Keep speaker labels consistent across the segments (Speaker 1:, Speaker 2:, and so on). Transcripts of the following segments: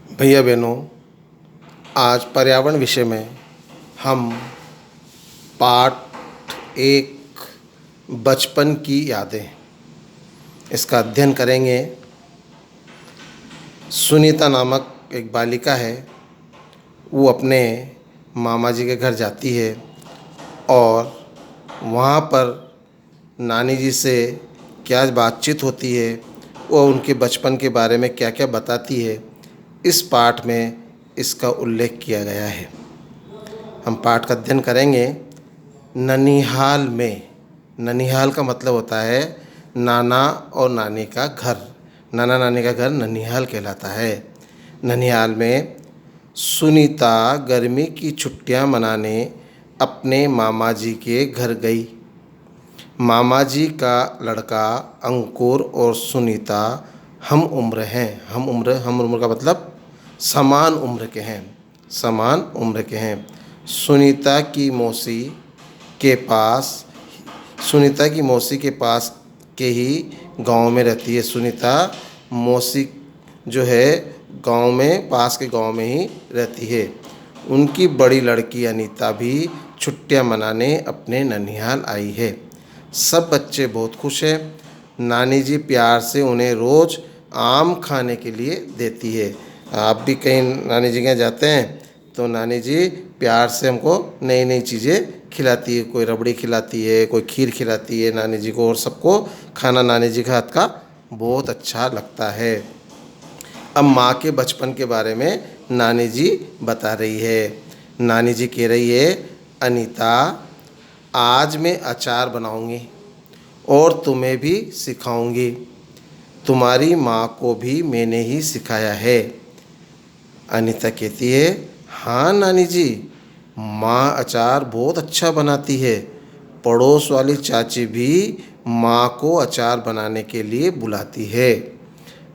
Speaker 1: भैया बहनों, आज पर्यावरण विषय में हम पाठ एक बचपन की यादें इसका अध्ययन करेंगे। सुनीता नामक एक बालिका है। वो अपने मामा जी के घर जाती है और वहाँ पर नानी जी से क्या बातचीत होती है, वो उनके बचपन के बारे में क्या क्या बताती है, इस पाठ में इसका उल्लेख किया गया है। हम पाठ का अध्ययन करेंगे। ननिहाल में, ननिहाल का मतलब होता है नाना और नानी का घर। नाना नानी का घर ननिहाल कहलाता है। ननिहाल में सुनीता गर्मी की छुट्टियां मनाने अपने मामा जी के घर गई। मामा जी का लड़का अंकुर और सुनीता हम उम्र हैं। हम उम्र का मतलब समान उम्र के हैं। समान उम्र के हैं। सुनीता की मौसी के पास सुनीता की मौसी के पास के ही गांव में रहती है। सुनीता मौसी जो है गांव में, पास के गांव में ही रहती है। उनकी बड़ी लड़की अनीता भी छुट्टियां मनाने अपने ननिहाल आई है। सब बच्चे बहुत खुश हैं। नानी जी प्यार से उन्हें रोज़ आम खाने के लिए देती है। आप भी कहीं नानी जी के यहाँ जाते हैं तो नानी जी प्यार से हमको नई नई चीज़ें खिलाती है। कोई रबड़ी खिलाती है, कोई खीर खिलाती है नानी जी को, और सबको खाना नानी जी के हाथ का बहुत अच्छा लगता है। अब माँ के बचपन के बारे में नानी जी बता रही है। नानी जी कह रही है, अनीता, आज मैं अचार बनाऊंगी और तुम्हें भी सिखाऊंगी। तुम्हारी माँ को भी मैंने ही सिखाया है। अनीता कहती है, हाँ नानी जी, माँ अचार बहुत अच्छा बनाती है। पड़ोस वाली चाची भी माँ को अचार बनाने के लिए बुलाती है।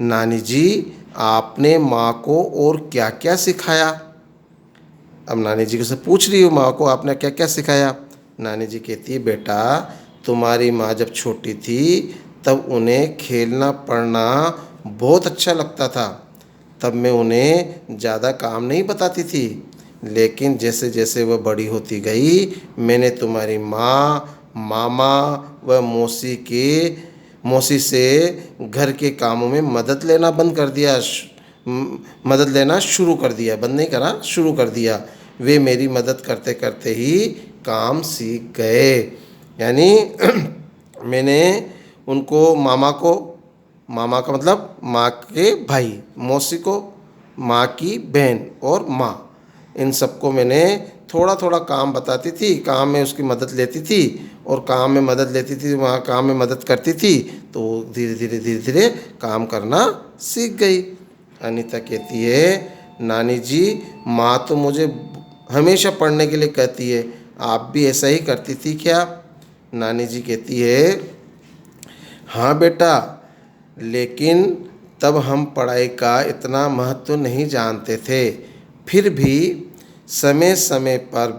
Speaker 1: नानी जी, आपने माँ को और क्या क्या सिखाया? अब नानी जी से पूछ रही हो, माँ को आपने क्या क्या सिखाया? नानी जी कहती है, बेटा, तुम्हारी माँ जब छोटी थी तब उन्हें खेलना पढ़ना बहुत अच्छा लगता था। तब मैं उन्हें ज़्यादा काम नहीं बताती थी, लेकिन जैसे जैसे वह बड़ी होती गई मैंने तुम्हारी माँ, मामा व मौसी से घर के कामों में मदद लेना बंद कर दिया। मदद लेना शुरू कर दिया, बंद नहीं करा, शुरू कर दिया। वे मेरी मदद करते करते ही काम सीख गए। यानी मैंने उनको, मामा का मतलब माँ के भाई, मौसी को माँ की बहन, और माँ, इन सबको मैंने थोड़ा थोड़ा काम बताती थी, काम में उसकी मदद लेती थी, और काम में मदद लेती थी, वहाँ काम में मदद करती थी तो धीरे धीरे काम करना सीख गई। अनीता कहती है, नानी जी, माँ तो मुझे हमेशा पढ़ने के लिए कहती है, आप भी ऐसा ही करती थी क्या? नानी जी कहती है, हाँ बेटा, लेकिन तब हम पढ़ाई का इतना महत्व नहीं जानते थे। फिर भी समय समय पर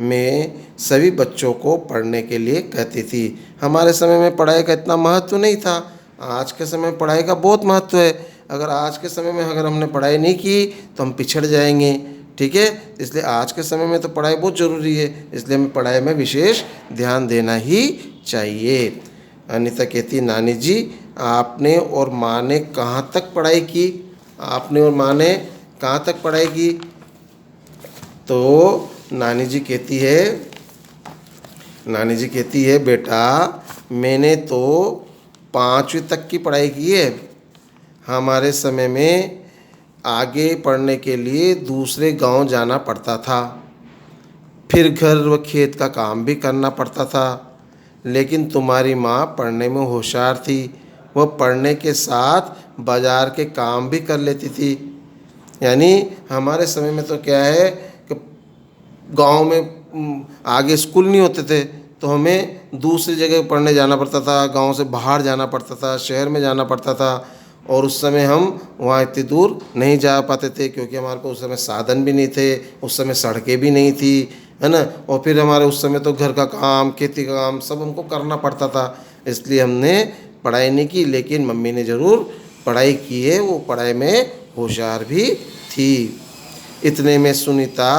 Speaker 1: मैं सभी बच्चों को पढ़ने के लिए कहती थी। हमारे समय में पढ़ाई का इतना महत्व नहीं था। आज के समय में पढ़ाई का बहुत महत्व है। अगर आज के समय में अगर हमने पढ़ाई नहीं की तो हम पिछड़ जाएंगे। ठीक है, इसलिए आज के समय में तो पढ़ाई बहुत ज़रूरी है, इसलिए हमें पढ़ाई में विशेष ध्यान देना ही चाहिए। अनीता कहती, नानी जी, आपने और माँ ने कहाँ तक पढ़ाई की? आपने और माँ ने कहाँ तक पढ़ाई की? तो नानी जी कहती है, बेटा, मैंने तो 5वीं तक की पढ़ाई की है। हमारे समय में आगे पढ़ने के लिए दूसरे गांव जाना पड़ता था, फिर घर व खेत का काम भी करना पड़ता था। लेकिन तुम्हारी माँ पढ़ने में होशियार थी। वह पढ़ने के साथ बाजार के काम भी कर लेती थी। यानी हमारे समय में तो क्या है कि गांव में आगे स्कूल नहीं होते थे, तो हमें दूसरी जगह पढ़ने जाना पड़ता था, गांव से बाहर जाना पड़ता था, शहर में जाना पड़ता था। और उस समय हम वहाँ इतनी दूर नहीं जा पाते थे, क्योंकि हमारे को उस समय साधन भी नहीं थे, उस समय सड़कें भी नहीं थी, है ना। और फिर हमारे उस समय तो घर का काम, खेती का काम सब हमको करना पड़ता था, इसलिए हमने पढ़ाई नहीं की। लेकिन मम्मी ने ज़रूर पढ़ाई की है, वो पढ़ाई में होशियार भी थी। इतने में सुनीता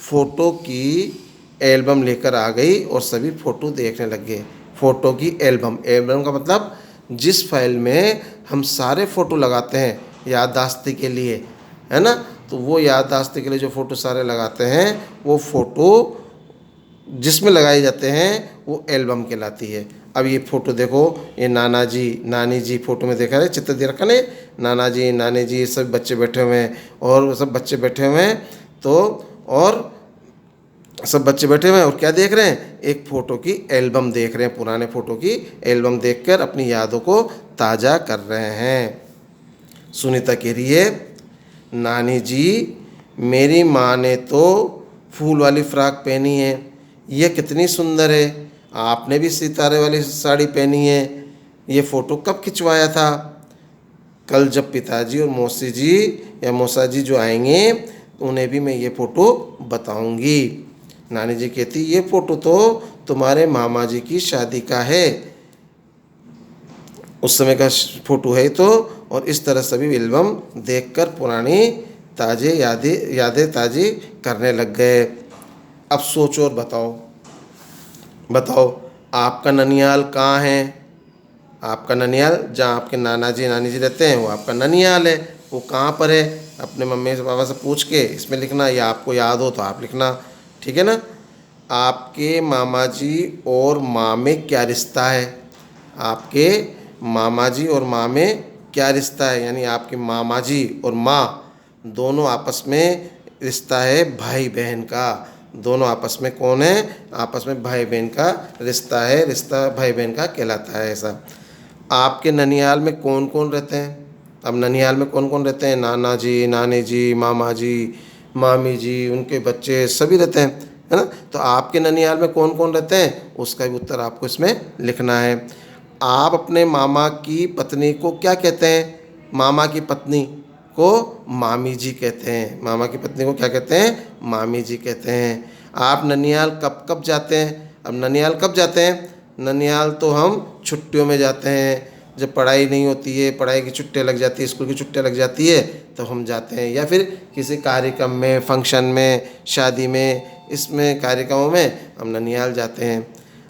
Speaker 1: फ़ोटो की एल्बम लेकर आ गई और सभी फ़ोटो देखने लग गए। फ़ोटो की एल्बम, एल्बम का मतलब जिस फाइल में हम सारे फ़ोटो लगाते हैं याददाश्त के लिए, है ना, तो वो याददाश्त के लिए जो फ़ोटो सारे लगाते हैं वो फ़ोटो जिसमें लगाए जाते हैं वो एल्बम कहलाती है। अब ये फ़ोटो देखो, ये नाना जी नानी जी फ़ोटो में देखा है, चित्र दे रखा है, नाना जी नानी जी सब बच्चे बैठे हुए हैं और सब बच्चे बैठे हुए हैं, तो और सब बच्चे बैठे हुए हैं और क्या देख रहे हैं, एक फ़ोटो की एल्बम देख रहे हैं, पुराने फ़ोटो की एल्बम देखकर अपनी यादों को ताज़ा कर रहे हैं। सुनीता कह रही है, नानी जी मेरी माँ ने तो फूल वाली फ्रॉक पहनी है, यह कितनी सुंदर है। आपने भी सितारे वाली साड़ी पहनी है, ये फ़ोटो कब खिंचवाया था। कल जब पिताजी और मौसी जी या मौसा जी जो आएंगे उन्हें भी मैं ये फ़ोटो बताऊंगी। नानी जी कहती, ये फ़ोटो तो तुम्हारे मामा जी की शादी का है, उस समय का फ़ोटो है तो। और इस तरह सभी एल्बम देखकर पुरानी ताज़े यादें ताज़ी करने लग गए। अब सोचो और बताओ, आपका ननियाल कहाँ है। आपका ननियाल जहाँ आपके नाना जी नानी जी रहते हैं वो आपका ननियाल है, वो कहाँ पर है। अपने मम्मी से पापा से पूछ के इसमें लिखना, या आपको याद हो तो आप लिखना, ठीक है ना। आपके मामा जी और माँ में क्या रिश्ता है। आपके मामा जी और माँ में क्या रिश्ता है, यानी आपके मामा जी और माँ दोनों आपस में रिश्ता है भाई बहन का। दोनों आपस में कौन है, आपस में भाई बहन का रिश्ता है, रिश्ता भाई बहन का कहलाता है ऐसा। आपके ननियाल में कौन कौन रहते हैं। अब ननियाल में कौन कौन रहते हैं, नाना जी नानी जी मामा जी मामी जी उनके बच्चे सभी रहते हैं, है ना। तो आपके ननियाल में कौन कौन रहते हैं उसका भी उत्तर आपको इसमें लिखना है। आप अपने मामा की पत्नी को क्या कहते हैं। मामा की पत्नी को मामी जी कहते हैं। मामा की पत्नी को क्या कहते हैं, मामी जी कहते हैं। आप ननियाल कब कब जाते हैं। अब ननियाल कब जाते हैं, ननियाल तो हम छुट्टियों में जाते हैं, जब पढ़ाई नहीं होती है, पढ़ाई की छुट्टियाँ लग जाती है, स्कूल की छुट्टियाँ लग जाती है तो हम जाते हैं, या फिर किसी कार्यक्रम में, फंक्शन में, शादी में, इसमें कार्यक्रमों में हम ननियाल जाते हैं।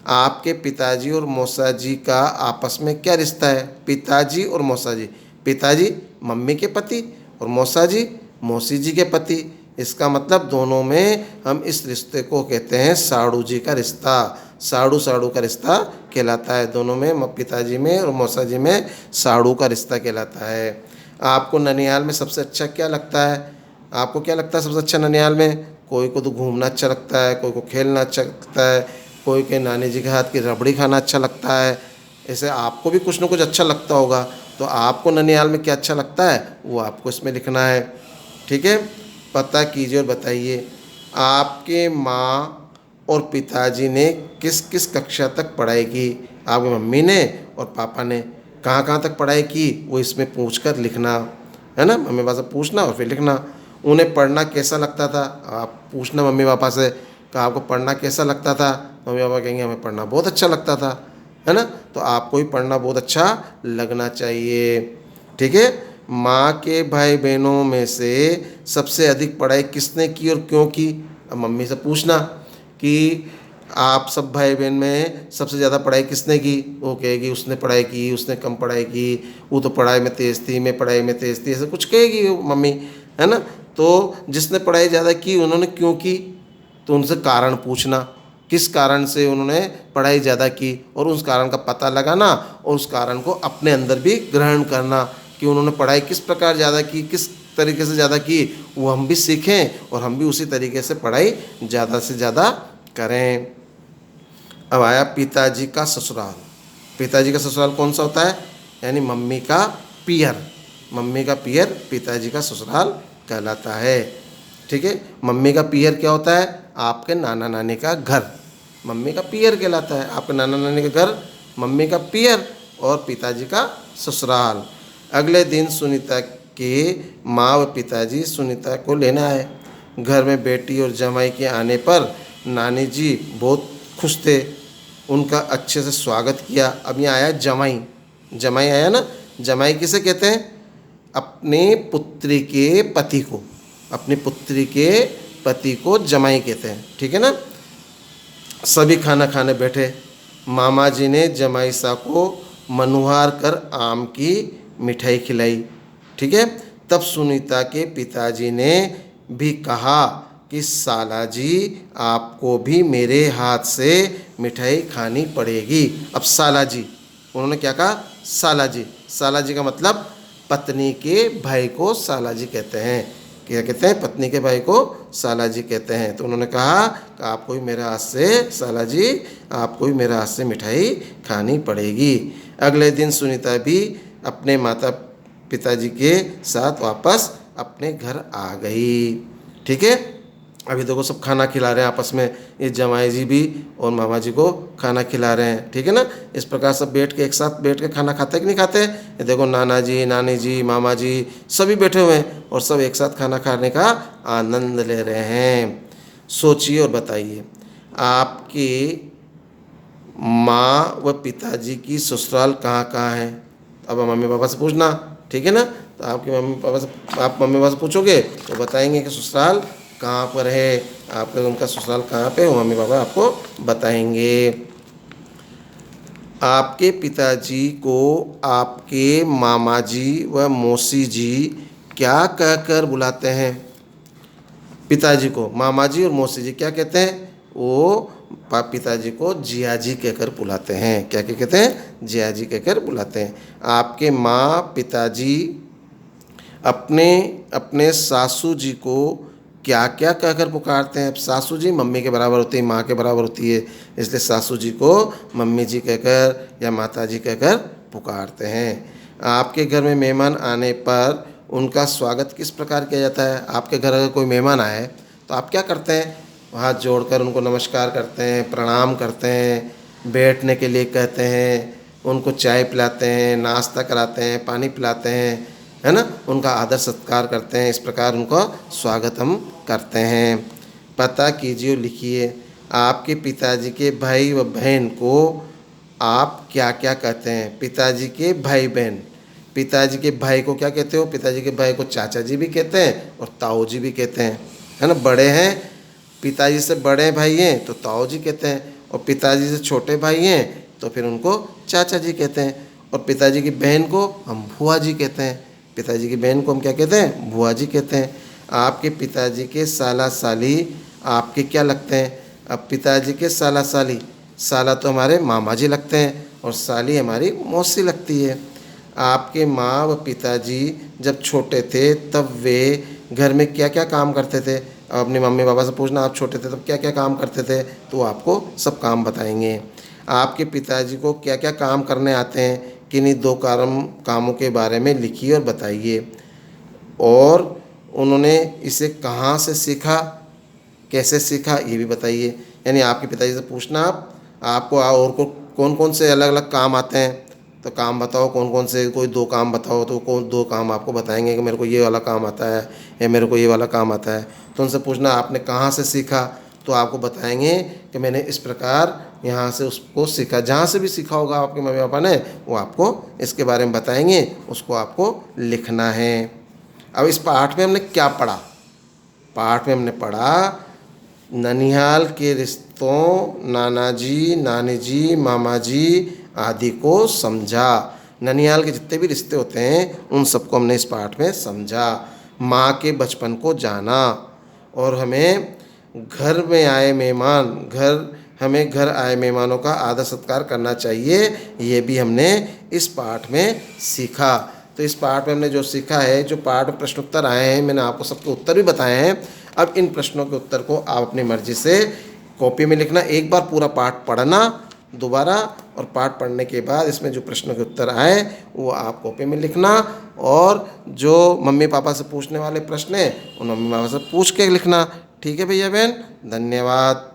Speaker 1: आपके पिताजी और मौसा जी का आपस में क्या रिश्ता है। पिताजी और मौसा जी, पिताजी मम्मी के पति और मौसा जी मौसी जी के पति, इसका मतलब दोनों में हम इस रिश्ते को कहते हैं साड़ू जी का रिश्ता। साड़ू साड़ू का रिश्ता कहलाता है, दोनों में पिताजी में और मौसा जी में साड़ू का रिश्ता कहलाता है। आपको ननियाल में सबसे अच्छा क्या लगता है। आपको क्या लगता है सबसे अच्छा ननियाल में। कोई को तो घूमना अच्छा लगता है, कोई को खेलना अच्छा लगता है, कोई के नानी जी के हाथ की रबड़ी खाना अच्छा लगता है। ऐसे आपको भी कुछ ना कुछ अच्छा लगता होगा, तो आपको ननियाल में क्या अच्छा लगता है वो आपको इसमें लिखना है, ठीक है। पता कीजिए और बताइए, आपके माँ और पिताजी ने किस किस कक्षा तक पढ़ाई की। आपकी मम्मी ने और पापा ने कहाँ कहाँ तक पढ़ाई की वो इसमें पूछकर लिखना, है ना। मम्मी पापा से पूछना और फिर लिखना। उन्हें पढ़ना कैसा लगता था, आप पूछना मम्मी पापा से कि आपको पढ़ना कैसा लगता था। मम्मी पापा कहेंगे हमें पढ़ना बहुत अच्छा लगता था, है ना। तो आपको भी पढ़ना बहुत अच्छा लगना चाहिए, ठीक है। माँ के भाई बहनों में से सबसे अधिक पढ़ाई किसने की और क्यों की। अब मम्मी से पूछना कि आप सब भाई बहन में सबसे ज़्यादा पढ़ाई किसने की, वो कहेगी उसने पढ़ाई की, उसने कम पढ़ाई की, वो तो पढ़ाई में तेज़ थी, मैं पढ़ाई में तेज़ थी, ऐसे कुछ कहेगी वो मम्मी, है ना। तो जिसने पढ़ाई ज़्यादा की उन्होंने क्यों की, तो उनसे कारण पूछना, किस कारण से उन्होंने पढ़ाई ज़्यादा की, और उस कारण का पता लगाना और उस कारण को अपने अंदर भी ग्रहण करना कि उन्होंने पढ़ाई किस प्रकार ज़्यादा की, किस तरीके से ज़्यादा की, वो हम भी सीखें और हम भी उसी तरीके से पढ़ाई ज़्यादा से ज़्यादा करें। अब आया पिताजी का ससुराल। पिताजी का ससुराल कौन सा होता है, यानी मम्मी का पियर। मम्मी का पियर पिताजी का ससुराल कहलाता है, ठीक है। मम्मी का पियर क्या होता है, आपके नाना नानी का घर मम्मी का पियर कहलाता है। आपके नाना नानी का घर मम्मी का पियर और पिताजी का ससुराल। अगले दिन सुनीता के माँ व पिताजी सुनीता को लेने आए। घर में बेटी और जमाई के आने पर नानी जी बहुत खुश थे, उनका अच्छे से स्वागत किया। अब यहाँ आया जमाई, जमाई आया ना। जमाई किसे कहते हैं, अपने पुत्री के पति को, अपनी पुत्री के पति को जमाई कहते हैं, ठीक है ना। सभी खाना खाने बैठे। मामा जी ने जमाई सा को मनुहार कर आम की मिठाई खिलाई, ठीक है। तब सुनीता के पिताजी ने भी कहा कि साला जी आपको भी मेरे हाथ से मिठाई खानी पड़ेगी। अब साला जी, उन्होंने क्या कहा, साला जी। साला जी का मतलब पत्नी के भाई को साला जी कहते हैं। क्या कहते हैं, पत्नी के भाई को साला जी कहते हैं। तो उन्होंने कहा कि आपको भी मेरे हाथ से, साला जी आपको भी मेरे हाथ से मिठाई खानी पड़ेगी। अगले दिन सुनीता भी अपने माता पिताजी के साथ वापस अपने घर आ गई, ठीक है। अभी देखो सब खाना खिला रहे हैं आपस में, ये जमाई जी भी और मामा जी को खाना खिला रहे हैं, ठीक है ना। इस प्रकार सब बैठ के, एक साथ बैठ के खाना खाते कि नहीं खाते। ये देखो नाना जी, नानी जी, मामा जी सभी बैठे हुए हैं और सब एक साथ खाना खाने का आनंद ले रहे हैं। सोचिए और बताइए, आपकी माँ व पिताजी की ससुराल कहाँ कहाँ है। अब मम्मी पापा से पूछना, ठीक है ना। तो आपके मम्मी पापा से, आप मम्मी पापा से पूछोगे तो बताएंगे कि ससुराल कहाँ पर है, आपके उनका ससुराल कहाँ पे, वो मम्मी पापा आपको बताएंगे। आपके पिताजी को आपके मामा जी व मौसी जी क्या कहकर बुलाते हैं। पिताजी को मामा जी और मौसी जी क्या कहते हैं, वो पिताजी को जिया जी कहकर बुलाते हैं। क्या क्या कहते हैं, जिया जी कहकर बुलाते हैं। आपके माँ पिताजी अपने अपने सासू जी को क्या क्या कहकर पुकारते हैं। अब सासू जी मम्मी के बराबर होती है, माँ के बराबर होती है, इसलिए सासू जी को मम्मी जी कहकर या माता जी कहकर पुकारते हैं। आपके घर में मेहमान आने पर उनका स्वागत किस प्रकार किया जाता है। आपके घर अगर कोई मेहमान आए तो आप क्या करते हैं, हाथ जोड़कर उनको नमस्कार करते हैं, प्रणाम करते हैं, बैठने के लिए कहते हैं, उनको चाय पिलाते हैं, नाश्ता कराते हैं, पानी पिलाते हैं, है ना, उनका आदर सत्कार करते हैं। इस प्रकार उनका स्वागत हम करते हैं। पता कीजिए और लिखिए, आपके पिताजी के भाई व बहन को आप क्या क्या कहते हैं। पिताजी के भाई बहन, पिताजी के भाई को क्या कहते हो, पिताजी के भाई को चाचा जी भी कहते हैं और ताऊ जी भी कहते हैं, है ना। बड़े हैं, पिताजी से बड़े भाई हैं तो ताऊ जी कहते हैं, और पिताजी से छोटे भाई हैं तो फिर उनको चाचा जी कहते हैं, और पिताजी की बहन को हम बुआ जी कहते हैं। पिताजी की बहन को हम क्या कहते हैं, बुआ जी कहते हैं। आपके पिताजी के साला साली आपके क्या लगते हैं। अब पिताजी के साला साली, साला तो हमारे मामा जी लगते हैं और साली हमारी मौसी लगती है। आपके माँ व पिताजी जब छोटे थे तब वे घर में क्या क्या काम करते थे। अब अपने मम्मी पापा से पूछना, आप छोटे थे तब क्या क्या काम करते थे, तो वो आपको सब काम बताएंगे। आपके पिताजी को क्या क्या काम करने आते हैं, किन्हीं दो कामों के बारे में लिखिए और बताइए। और उन्होंने इसे कहाँ से सीखा, कैसे सीखा, ये भी बताइए। यानी आपके पिताजी से पूछना, आपको और को कौन कौन से अलग अलग काम आते हैं, तो काम बताओ कौन कौन से, कोई दो काम बताओ तो कौन दो काम आपको बताएंगे कि मेरे को ये वाला काम आता है या मेरे को ये वाला काम आता है। तो उनसे पूछना आपने कहाँ से सीखा, तो आपको बताएंगे कि मैंने इस प्रकार यहाँ से उसको सीखा। जहाँ से भी सीखा होगा आपके मम्मी पापा ने, वो आपको इसके बारे में बताएंगे, उसको आपको लिखना है। अब इस पाठ में हमने क्या पढ़ा, पाठ में हमने पढ़ा ननिहाल के रिश्तों, नाना जी, नानी जी, मामा जी आदि को समझा। ननिहाल के जितने भी रिश्ते होते हैं उन सबको हमने इस पाठ में समझा। माँ के बचपन को जाना, और हमें घर में आए मेहमान, हमें घर आए मेहमानों का आदर सत्कार करना चाहिए, ये भी हमने इस पाठ में सीखा। तो इस पाठ में हमने जो सीखा है, जो पाठ में प्रश्न उत्तर आए हैं, मैंने आपको सबके उत्तर भी बताए हैं। अब इन प्रश्नों के उत्तर को आप अपनी मर्जी से कॉपी में लिखना। एक बार पूरा पाठ पढ़ना दोबारा, और पाठ पढ़ने के बाद इसमें जो प्रश्नों के उत्तर आए वो आप कॉपी में लिखना, और जो मम्मी पापा से पूछने वाले प्रश्न हैं उन मम्मी पापा से पूछ के लिखना। ठीक है भैया बहन, धन्यवाद।